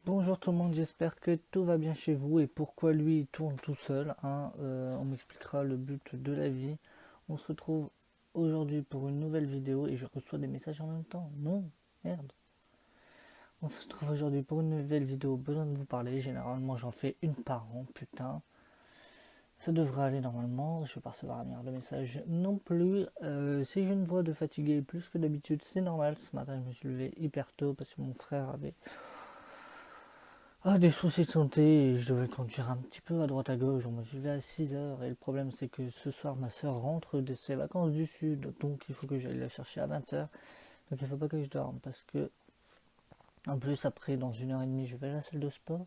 Bonjour tout le monde, j'espère que tout va bien chez vous et pourquoi lui il tourne tout seul. On m'expliquera le but de la vie. On se retrouve aujourd'hui pour une nouvelle vidéo et je reçois des messages en même temps. Non, merde. On se retrouve aujourd'hui pour une nouvelle vidéo, besoin de vous parler. Généralement j'en fais une par an, putain. Ça devrait aller normalement, je vais pas recevoir un milliard de messages non plus. Si j'ai une voix de fatigué plus que d'habitude, c'est normal. Ce matin je me suis levé hyper tôt parce que mon frère avait des soucis de santé et je devais conduire un petit peu à droite à gauche. On me suis levé à 6 heures et le problème c'est que ce soir ma soeur rentre de ses vacances du sud, donc il faut que j'aille la chercher à 20 heures. Donc il faut pas que je dorme parce que en plus après dans 1 heure et demie je vais à la salle de sport.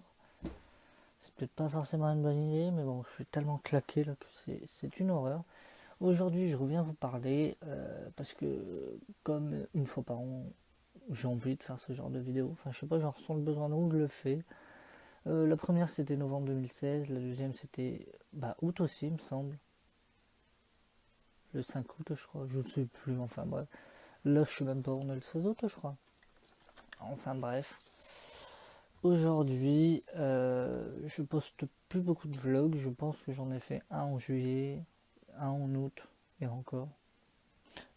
C'est peut-être pas forcément une bonne idée mais bon je suis tellement claqué là que c'est une horreur. Aujourd'hui je reviens vous parler parce que comme une fois par an j'ai envie de faire ce genre de vidéo. Enfin je sais pas, j'en ressens le besoin donc je le fais. La première c'était novembre 2016, la deuxième c'était août aussi il me semble, le 5 août je crois, je ne sais plus, enfin bref. Là je suis même pas, on est le 16 août je crois. Enfin bref. Aujourd'hui je poste plus beaucoup de vlogs, je pense que j'en ai fait un en juillet, un en août et encore.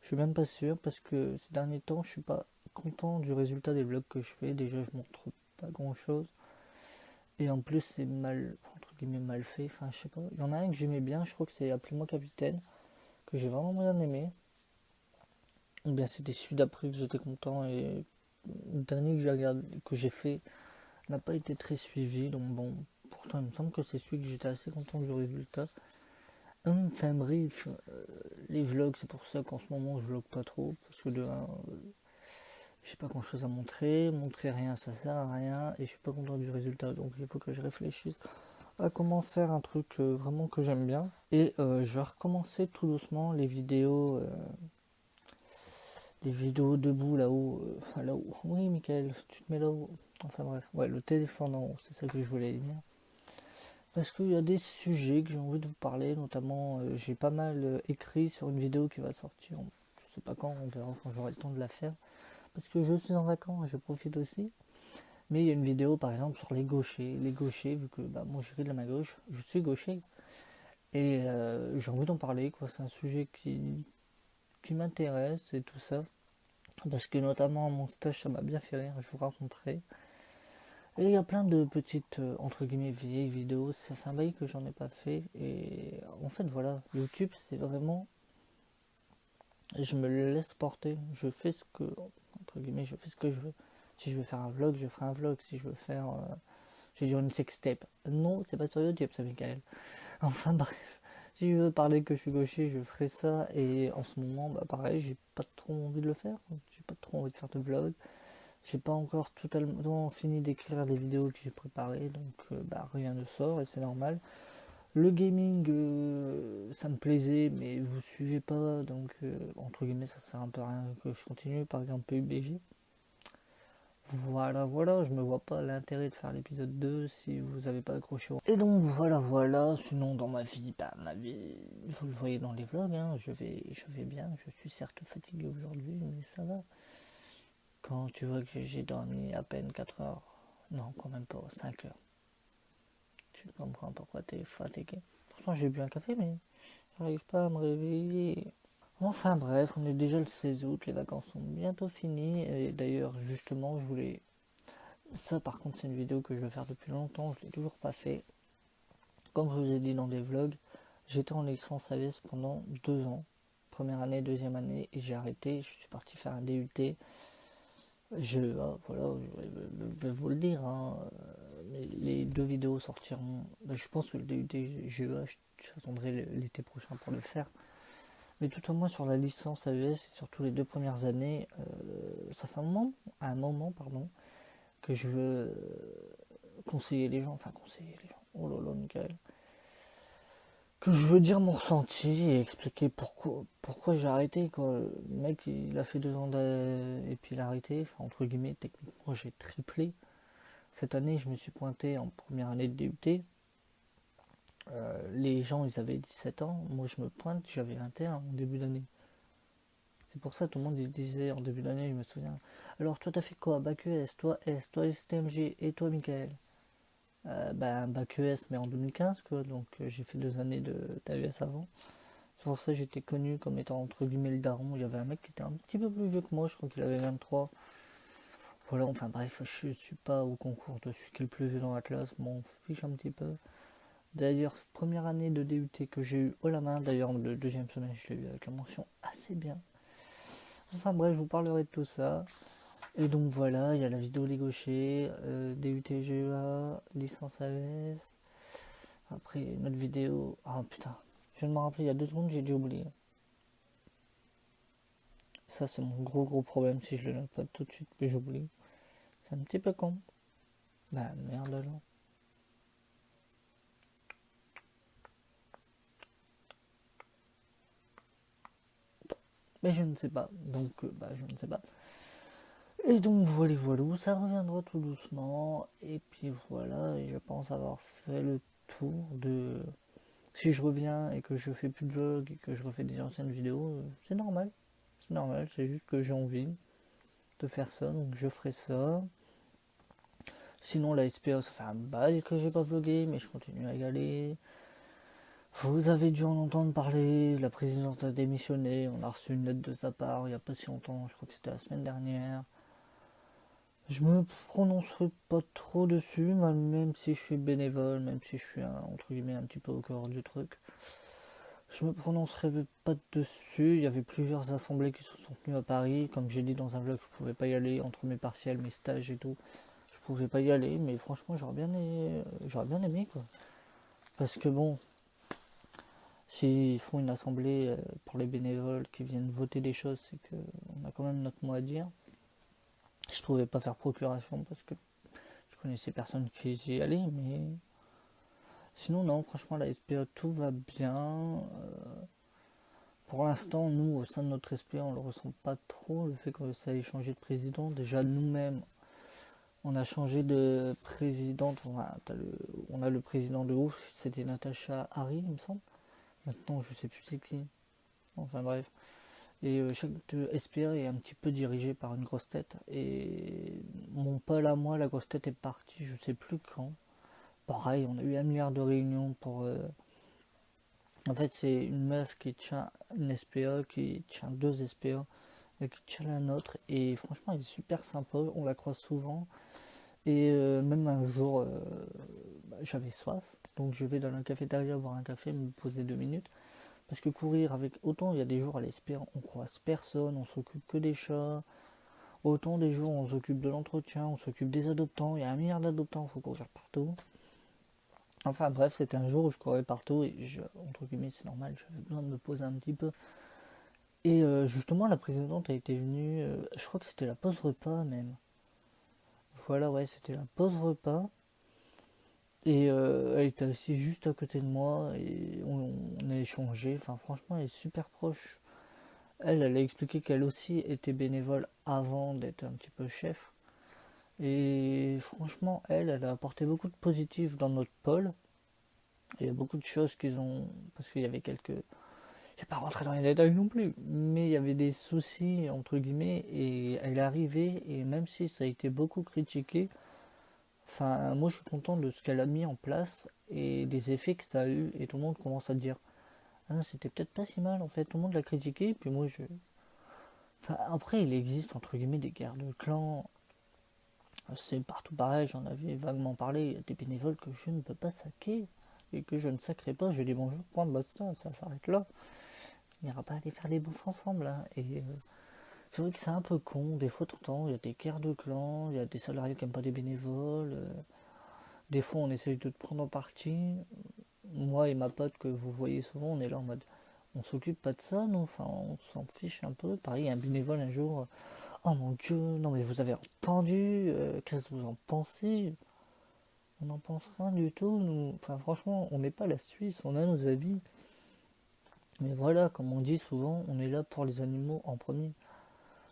Je suis même pas sûr parce que ces derniers temps je suis pas content du résultat des vlogs que je fais, déjà je montre pas grand chose. Et en plus, c'est mal, entre guillemets, mal fait. Enfin, je sais pas. Il y en a un que j'aimais bien, je crois que c'est Appelez-moi Capitaine, que j'ai vraiment bien aimé. Ou bien c'était celui d'après que j'étais content. Et le dernier que j'ai regardé, que j'ai fait, n'a pas été très suivi. Donc bon, pourtant, il me semble que c'est celui que j'étais assez content du résultat. Enfin bref, les vlogs, c'est pour ça qu'en ce moment, je vlog pas trop. Parce que de un, j'ai pas grand chose à montrer. Montrer rien, ça sert à rien. Et je suis pas content du résultat. Donc il faut que je réfléchisse à comment faire un truc vraiment que j'aime bien. Et je vais recommencer tout doucement les vidéos debout là-haut. Enfin là-haut. Oui, Michael, tu te mets là-haut. Enfin bref, ouais, le téléphone en haut, c'est ça que je voulais dire. Parce qu'il y a des sujets que j'ai envie de vous parler, notamment j'ai pas mal écrit sur une vidéo qui va sortir. Je sais pas quand, on verra quand j'aurai le temps de la faire. Parce que je suis en vacances, je profite aussi. Mais il y a une vidéo par exemple sur les gauchers. Les gauchers, vu que moi je ris de la main gauche, je suis gaucher. Et j'ai envie d'en parler, quoi. C'est un sujet qui m'intéresse et tout ça. Parce que notamment mon stage, ça m'a bien fait rire, je vous raconterai. Et il y a plein de petites, entre guillemets, vieilles vidéos. Ça fait un bail que j'en ai pas fait. Et en fait, voilà, YouTube, c'est vraiment... Je me laisse porter. Je fais ce que, entre guillemets, je fais ce que je veux. Si je veux faire un vlog, je ferai un vlog. Si je veux faire... je vais dire une sextape. Non, c'est pas sur YouTube, ça, Michael. Enfin bref, si je veux parler que je suis gaucher, je ferai ça. Et en ce moment, pareil, j'ai pas trop envie de le faire. J'ai pas trop envie de faire de vlog. J'ai pas encore totalement fini d'écrire les vidéos que j'ai préparées, donc rien ne sort et c'est normal. Le gaming, ça me plaisait, mais vous suivez pas, donc entre guillemets, ça sert un peu à rien que je continue. Par exemple, PUBG. Voilà, je me vois pas l'intérêt de faire l'épisode 2 si vous avez pas accroché. Et donc voilà, sinon dans ma vie, vous le voyez dans les vlogs, hein, je vais bien, je suis certes fatigué aujourd'hui, mais ça va. Quand tu vois que j'ai dormi à peine 4 heures, non quand même pas, 5 heures, tu comprends pourquoi t'es fatigué. Pourtant j'ai bu un café, mais j'arrive pas à me réveiller. Enfin bref, on est déjà le 16 août, les vacances sont bientôt finies, et d'ailleurs justement je voulais... Ça par contre c'est une vidéo que je veux faire depuis longtemps, je l'ai toujours pas fait. Comme je vous ai dit dans des vlogs, j'étais en licence AVS pendant 2 ans. Première année, deuxième année, et j'ai arrêté, je suis parti faire un DUT. Voilà, je vais vous le dire, hein, les deux vidéos sortiront. Je pense que le DUT, j'attendrai l'été prochain pour le faire. Mais tout au moins sur la licence AVS et surtout les 2 premières années, ça fait un moment pardon, que je veux conseiller les gens, enfin conseiller les gens, oh là là, Michael, que je veux dire mon ressenti et expliquer pourquoi j'ai arrêté, quoi. Le mec il a fait 2 ans et puis il a arrêté, enfin entre guillemets techniquement j'ai triplé. Cette année je me suis pointé en première année de DUT. Les gens ils avaient 17 ans, moi je me pointe, j'avais 21 en début d'année. C'est pour ça tout le monde il disait en début d'année, je me souviens. Alors toi t'as fait quoi? Bac ES, toi S, toi STMG et toi Michael? Bac ES mais en 2015 quoi, donc j'ai fait 2 années d'AES avant. C'est pour ça que j'étais connu comme étant entre guillemets le daron. Il y avait un mec qui était un petit peu plus vieux que moi, je crois qu'il avait 23. Voilà, enfin bref, je suis pas au concours de celui qui est le plus vieux dans la classe, m'en fiche un petit peu. D'ailleurs, première année de DUT que j'ai eu haut la main, d'ailleurs le deuxième semestre je l'ai eu avec la mention assez bien. Enfin bref, je vous parlerai de tout ça. Et donc voilà, il y a la vidéo les gauchers, DUT GEA, licence AES. Après, notre vidéo. Ah putain, je viens de me rappeler il y a 2 secondes, j'ai dû oublier. Ça, c'est mon gros problème si je le note pas tout de suite, mais j'oublie. C'est un petit peu con. Bah merde alors. Mais je ne sais pas. Donc, je ne sais pas. Et donc, voilà, ça reviendra tout doucement. Et puis voilà, et je pense avoir fait le tour de. Si je reviens et que je fais plus de vlog et que je refais des anciennes vidéos, c'est normal. C'est normal, c'est juste que j'ai envie de faire ça, donc je ferai ça. Sinon, la SPA, ça fait un bail que j'ai pas vlogué, mais je continue à y aller. Vous avez dû en entendre parler, la présidente a démissionné, on a reçu une lettre de sa part il n'y a pas si longtemps, je crois que c'était la semaine dernière. Je me prononcerai pas trop dessus, même si je suis bénévole, même si je suis entre guillemets un petit peu au cœur du truc. Je me prononcerai pas dessus, il y avait plusieurs assemblées qui se sont tenues à Paris, comme j'ai dit dans un vlog, je pouvais pas y aller entre mes partiels, mes stages et tout. Je pouvais pas y aller, mais franchement j'aurais bien aimé quoi. Parce que bon, s'ils font une assemblée pour les bénévoles qui viennent voter des choses, c'est qu'on a quand même notre mot à dire. Je pouvais pas faire procuration parce que je connaissais personne qui y allait, mais sinon non, franchement la SPA tout va bien. Pour l'instant, nous au sein de notre SPA, on le ressent pas trop le fait que ça ait changé de président. Déjà nous-mêmes, on a changé de présidente. On a le président de ouf, c'était Natacha Harry, il me semble. Maintenant, je sais plus c'est qui. Enfin bref. Et chaque SPA est un petit peu dirigé par une grosse tête. Et mon pôle à moi, la grosse tête est partie, je sais plus quand. Pareil, on a eu 1 milliard de réunions pour. En fait, c'est une meuf qui tient une SPA, qui tient 2 SPA, et qui tient la nôtre. Et franchement, elle est super sympa, on la croise souvent. Et même un jour, j'avais soif. Donc je vais dans la cafétéria boire un café, me poser 2 minutes. Parce que courir avec autant il y a des jours à l'espère, on croise personne, on s'occupe que des chats. Autant des jours on s'occupe de l'entretien, on s'occupe des adoptants, il y a 1 milliard d'adoptants, il faut courir partout. Enfin bref, c'était un jour où je courais partout et entre guillemets c'est normal, j'avais besoin de me poser un petit peu. Et justement la présidente a été venue, je crois que c'était la pause repas même. Voilà ouais c'était la pause repas. Et elle était assise juste à côté de moi et on a échangé. Enfin franchement elle est super proche. Elle a expliqué qu'elle aussi était bénévole avant d'être un petit peu chef. Et franchement, elle a apporté beaucoup de positif dans notre pôle. Il y a beaucoup de choses qu'ils ont. Parce qu'il y avait quelques. Je vais pas rentrer dans les détails non plus, mais il y avait des soucis, entre guillemets, et elle est arrivée, et même si ça a été beaucoup critiqué, enfin, moi je suis content de ce qu'elle a mis en place et des effets que ça a eu, et tout le monde commence à dire ah, c'était peut-être pas si mal en fait, tout le monde l'a critiqué, puis moi je. Enfin, après, il existe entre guillemets des guerres de clans. C'est partout pareil, j'en avais vaguement parlé. Il y a des bénévoles que je ne peux pas saquer et que je ne sacrerai pas. Je dis bonjour, point de basta, ça s'arrête là. Il n'y aura pas à aller faire les bouffes ensemble. Hein. Et c'est vrai que c'est un peu con. Des fois, tout le temps, il y a des guerres de clans, il y a des salariés qui n'aiment pas des bénévoles. Des fois, on essaye de te prendre en partie. Moi et ma pote que vous voyez souvent, on est là en mode on s'occupe pas de ça, nous, enfin, on s'en fiche un peu. Pareil, un bénévole un jour, oh mon dieu, non mais vous avez entendu, qu'est-ce que vous en pensez? On n'en pense rien du tout, nous. Enfin, franchement, on n'est pas la Suisse, on a nos avis. Mais voilà, comme on dit souvent, on est là pour les animaux en premier.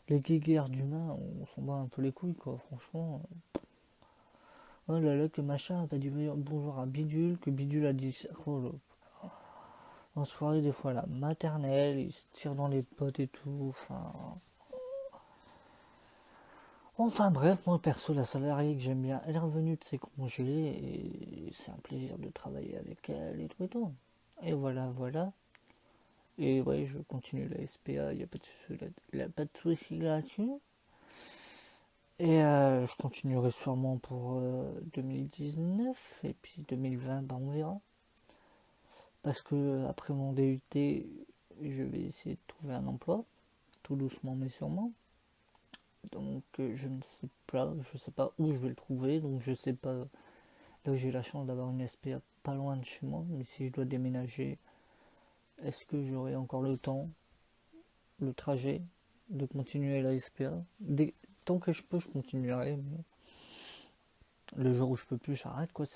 Les guéguerres d'humains, on s'en bat un peu les couilles, quoi, franchement. Oh là là, que machin a pas dit bonjour à Bidule, que Bidule a dit. Oh là. en soirée, des fois à la maternelle, ils se tirent dans les potes et tout, enfin bref, moi perso, la salariée que j'aime bien, elle est revenue de ses congés et c'est un plaisir de travailler avec elle et tout et tout. Et voilà, voilà. Et ouais, je continue la SPA, il n'y a pas de souci pas de souci là-dessus. Et je continuerai sûrement pour 2019 et puis 2020, bah, on verra. Parce que après mon DUT, je vais essayer de trouver un emploi, tout doucement mais sûrement. Donc je ne sais pas, je sais pas où je vais le trouver, donc je sais pas. Là j'ai la chance d'avoir une SPA pas loin de chez moi, mais si je dois déménager, est-ce que j'aurai encore le temps, le trajet, de continuer la SPA? Tant que je peux, je continuerai, mais le jour où je peux plus, j'arrête quoi.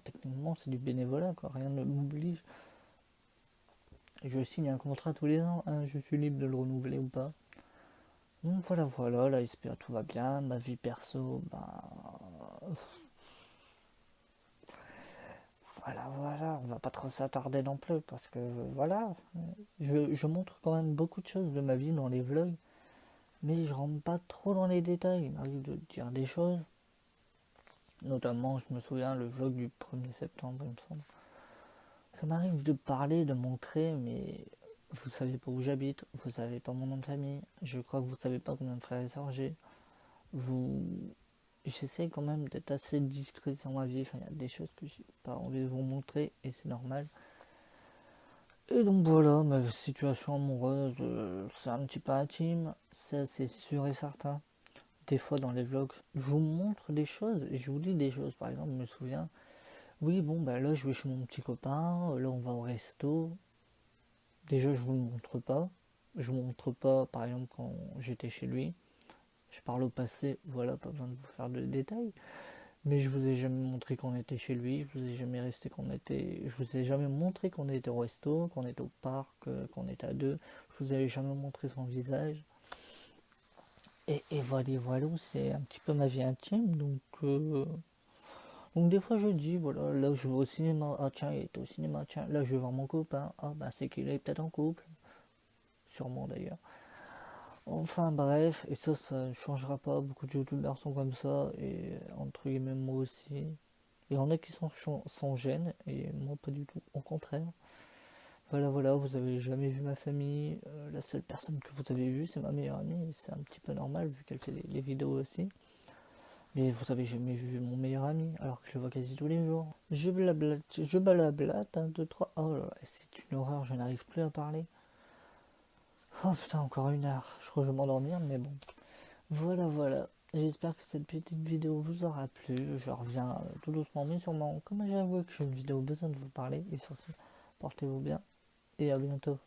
Techniquement c'est du bénévolat quoi, rien ne m'oblige. Je signe un contrat tous les ans, hein, je suis libre de le renouveler ou pas. Donc voilà, voilà, la SPA tout va bien, ma vie perso, bah voilà, on va pas trop s'attarder non plus parce que voilà, je montre quand même beaucoup de choses de ma vie dans les vlogs, mais je rentre pas trop dans les détails. Il m'arrive de dire des choses, notamment, je me souviens, le vlog du 1er septembre, il me semble. Ça m'arrive de parler, de montrer, mais vous savez pas où j'habite, vous savez pas mon nom de famille, je crois que vous savez pas combien de frères et sœurs j'ai. Vous, j'essaie quand même d'être assez discret sur ma vie. Enfin, il y a des choses que j'ai pas envie de vous montrer et c'est normal. Et donc voilà, ma situation amoureuse, c'est un petit peu intime, ça c'est sûr et certain. Des fois dans les vlogs, je vous montre des choses et je vous dis des choses. Par exemple, je me souviens, oui bon bah là je vais chez mon petit copain, là on va au resto. Déjà je vous le montre pas. Je vous montre pas par exemple quand j'étais chez lui. Je parle au passé, voilà, pas besoin de vous faire de détails. Mais je vous ai jamais montré qu'on était chez lui, je vous ai jamais resté qu'on était. Je vous ai jamais montré qu'on était au resto, qu'on était au parc, qu'on était à deux. Je vous ai jamais montré son visage. Et voilà, voilà, c'est un petit peu ma vie intime. Donc des fois je dis, voilà, là je vais au cinéma, ah tiens, il était au cinéma, tiens, là je vais voir mon copain, ah bah c'est qu'il est peut-être en couple, sûrement d'ailleurs. Enfin bref, et ça ne changera pas, beaucoup de youtubeurs sont comme ça, et entre guillemets moi aussi. Il y en a qui sont gênes, et moi pas du tout, au contraire. Voilà, voilà, vous avez jamais vu ma famille, la seule personne que vous avez vue c'est ma meilleure amie, et c'est un petit peu normal vu qu'elle fait les vidéos aussi. Mais vous avez jamais vu mon meilleur ami, alors que je le vois quasi tous les jours. Je blablate, 1, 2, 3, oh là là, c'est une horreur, je n'arrive plus à parler. Oh putain, encore 1 heure, je crois que je vais m'endormir, mais bon. Voilà, voilà. J'espère que cette petite vidéo vous aura plu. Je reviens tout doucement, mais sûrement. Comme j'avoue que j'ai une vidéo besoin de vous parler. Et sur ce, portez-vous bien et à bientôt.